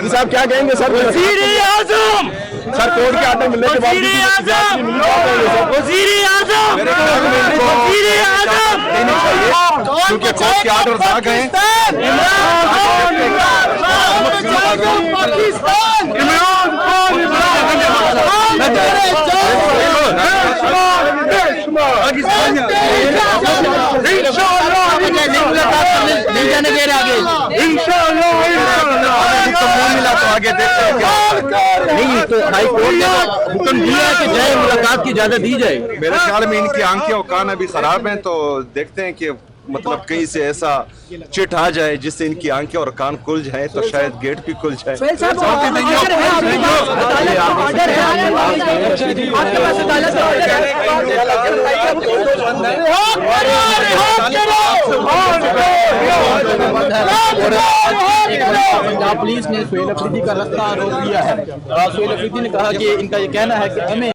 साहब क्या कहेंगे सर? वज़ीर-ए-आज़म सर, कोर्ट के आर्डर मिलने के बाद क्योंकि कोर्ट के आर्डर आ गए। आगे देखते हैं क्या नहीं, तो हाई कोर्ट ने हुक्म दिया है कि जाए मुलाकात की इजाजत दी जाए। मेरे ख्याल में इनकी आंखें और कान अभी खराब हैं, तो देखते हैं कि मतलब कहीं से ऐसा चिट आ जाए जिससे इनकी आंखें और कान खुल जाए, तो शायद गेट भी खुल जाए। पंजाब पुलिस ने सोहेल अफरीदी का रास्ता रोक दिया है। सोहेल अफरीदी ने कहा कि इनका ये कहना है कि हमें